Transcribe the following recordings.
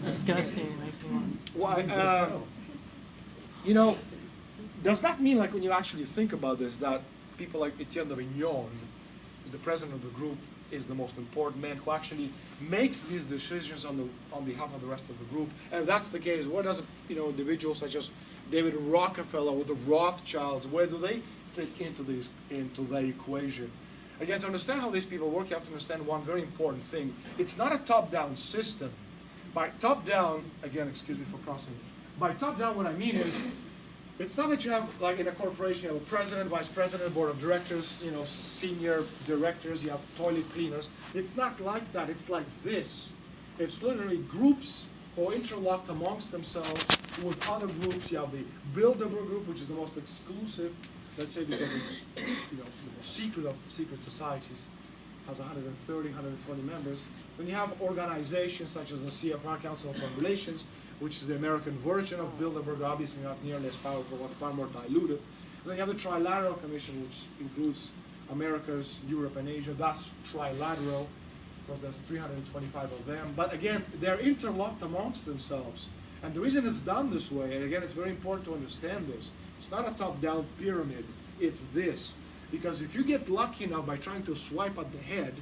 disgusting. It makes me want. Well, you know, does that mean, like, when you actually think about this, that people like Etienne de Vignon, who's the president of the group, is the most important man who actually makes these decisions on behalf of the rest of the group? And if that's the case, where does individuals such as David Rockefeller or the Rothschilds, where do they fit into the equation? Again, to understand how these people work, you have to understand one very important thing. It's not a top-down system. By top-down, again, excuse me for crossing. By top-down, what I mean is, it's not that you have, like in a corporation, you have a president, vice president, board of directors, senior directors, you have toilet cleaners. It's not like that. It's like this. It's literally groups who are interlocked amongst themselves with other groups. You have the Bilderberg group, which is the most exclusive, let's say, because it's the most secret of secret societies. Has 130, 120 members. Then you have organizations such as the CFR, Council on Foreign Relations, which is the American version of Bilderberg, obviously not nearly as powerful, but far more diluted. And then you have the Trilateral Commission, which includes Americas, Europe, and Asia. That's trilateral, because there's 325 of them. But again, they're interlocked amongst themselves. And the reason it's done this way, and again, it's very important to understand this, it's not a top-down pyramid, it's this. Because if you get lucky enough by trying to swipe at the head,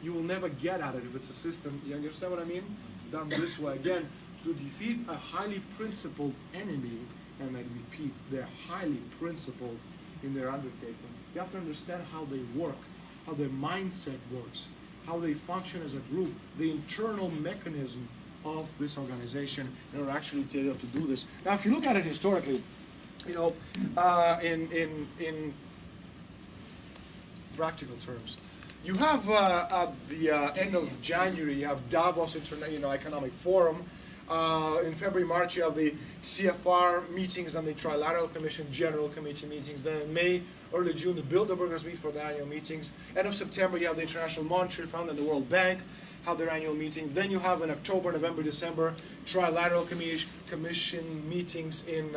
you will never get at it if it's a system. You understand what I mean? It's done this way. Again, to defeat a highly principled enemy, and I repeat, they're highly principled in their undertaking. You have to understand how they work, how their mindset works, how they function as a group, the internal mechanism of this organization in order actually to be able to do this. Now, if you look at it historically, in practical terms, you have at the end of January, you have Davos International Economic Forum. In February, March, you have the CFR meetings and the Trilateral Commission General Committee meetings. Then in May, early June, the Bilderbergers meet for their annual meetings. End of September, you have the International Monetary Fund and the World Bank have their annual meeting. Then you have in October, November, December, Trilateral Commission meetings in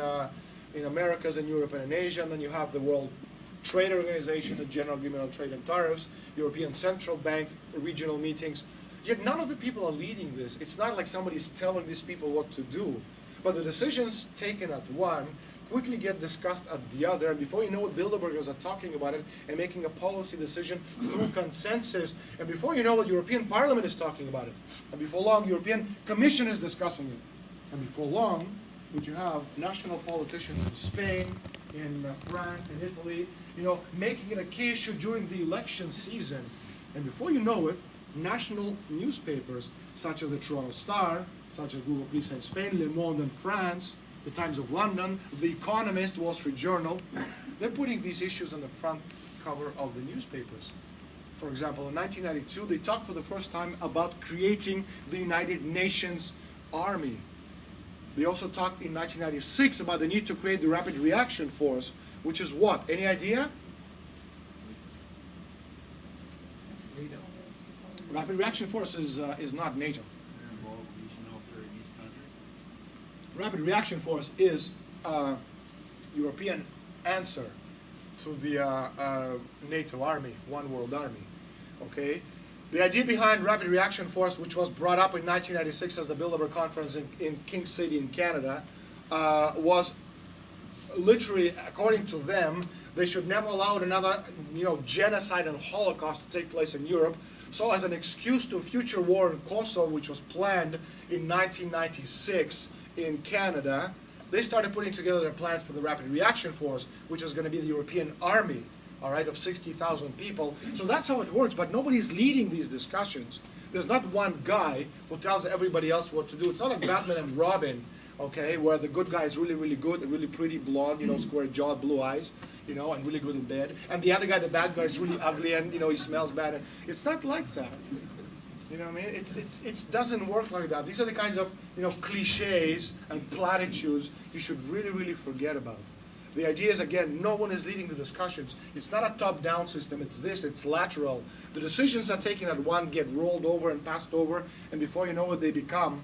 Americas and Europe and in Asia. And then you have the World Trade Organization, the General Agreement on Trade and Tariffs, European Central Bank regional meetings. Yet none of the people are leading this. It's not like somebody's telling these people what to do. But the decisions taken at one quickly get discussed at the other, and before you know it, Bilderbergers are talking about it and making a policy decision through consensus. And before you know it, European Parliament is talking about it. And before long, European Commission is discussing it. And before long, would you have national politicians in Spain, in France, in Italy, making it a key issue during the election season. And before you know it, national newspapers such as the Toronto Star, such as Google Police in Spain, Le Monde in France, the Times of London, The Economist, Wall Street Journal, they're putting these issues on the front cover of the newspapers. For example, in 1992, they talked for the first time about creating the United Nations Army. They also talked in 1996 about the need to create the Rapid Reaction Force, which is what? Any idea? NATO. Rapid Reaction Force is not NATO. Rapid Reaction Force is a European answer to the NATO army, one world army. Okay? The idea behind Rapid Reaction Force, which was brought up in 1996 as the Bilderberg Conference in King City in Canada, was literally, according to them, they should never allow another genocide and Holocaust to take place in Europe. So as an excuse to a future war in Kosovo, which was planned in 1996 in Canada, they started putting together their plans for the Rapid Reaction Force, which is going to be the European army, all right, of 60,000 people. So that's how it works, but nobody's leading these discussions. There's not one guy who tells everybody else what to do. It's not like Batman and Robin, okay, where the good guy is really, really good, really pretty, blonde, square jaw, blue eyes, and really good in bed. And the other guy, the bad guy, is really ugly and, he smells bad. It's not like that. You know what I mean? It doesn't work like that. These are the kinds of, cliches and platitudes you should really, really forget about. The idea is, again, no one is leading the discussions. It's not a top-down system. It's this. It's lateral. The decisions are taken at one, get rolled over and passed over, and before you know it, they become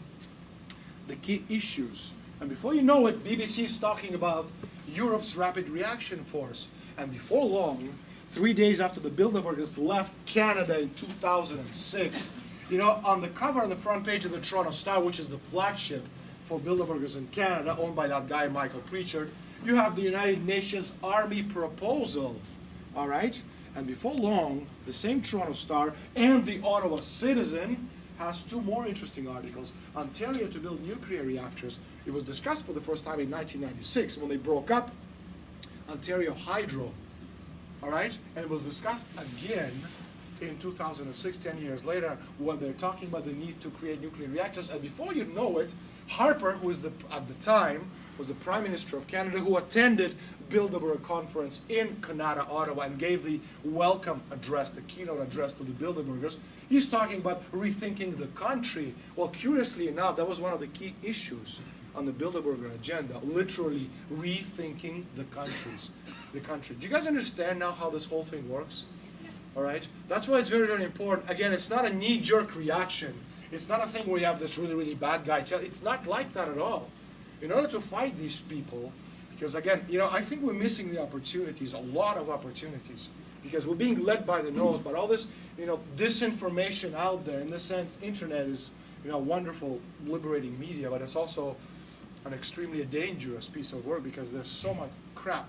the key issues. And before you know it, BBC is talking about Europe's Rapid Reaction Force. And before long, 3 days after the Bilderbergers left Canada in 2006, You know, on the cover on the front page of the Toronto Star, which is the flagship for Bilderbergers in Canada, owned by that guy Michael Pritchard, you have the United Nations Army proposal, all right? And before long, the same Toronto Star and the Ottawa Citizen has two more interesting articles. Ontario to build nuclear reactors. It was discussed for the first time in 1996 when they broke up Ontario Hydro, all right? And it was discussed again in 2006, 10 years later, when they're talking about the need to create nuclear reactors. And before you know it, Harper, who was at the time was the Prime Minister of Canada, who attended Bilderberg conference in Canada, Ottawa, and gave the welcome address, the keynote address to the Bilderbergers. He's talking about rethinking the country. Well, curiously enough, that was one of the key issues on the Bilderberger agenda, literally rethinking the country. Do you guys understand now how this whole thing works? All right? That's why it's very, very important. Again, it's not a knee-jerk reaction. It's not a thing where you have this really, really bad guy. It's not like that at all. In order to fight these people, because again, you know, I think we're missing the opportunities, a lot of opportunities, because we're being led by the nose. But all this, you know, disinformation out there, in this sense, internet is, you know, wonderful, liberating media, but it's also an extremely dangerous piece of work because there's so much crap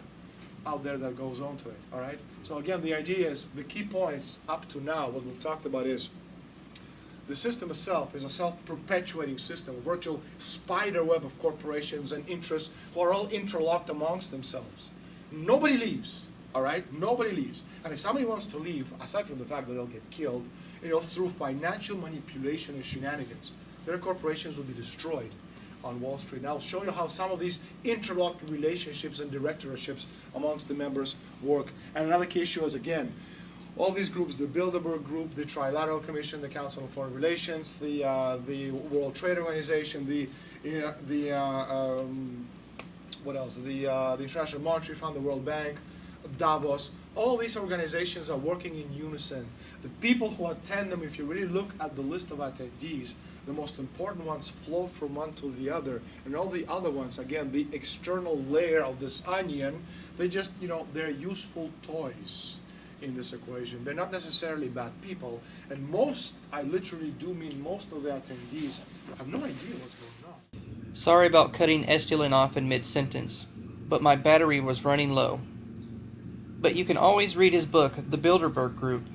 out there that goes on to it, all right? So again, the idea is, the key points up to now, what we've talked about is, the system itself is a self-perpetuating system, a virtual spider web of corporations and interests who are all interlocked amongst themselves. Nobody leaves, all right? Nobody leaves. And if somebody wants to leave, aside from the fact that they'll get killed, you know, through financial manipulation and shenanigans, their corporations will be destroyed on Wall Street. And I'll show you how some of these interlocked relationships and directorships amongst the members work. And another key issue is, again, all these groups, the Bilderberg Group, the Trilateral Commission, the Council on Foreign Relations, the World Trade Organization, what else? The International Monetary Fund, the World Bank, Davos. All these organizations are working in unison. The people who attend them, if you really look at the list of attendees, the most important ones flow from one to the other, and all the other ones, again, the external layer of this onion, they just, you know, they're useful toys in this equation. They're not necessarily bad people, and most, I literally do mean most of the attendees have no idea what's going on. Sorry about cutting Estulin off in mid-sentence, but my battery was running low. But you can always read his book, The Bilderberg Group,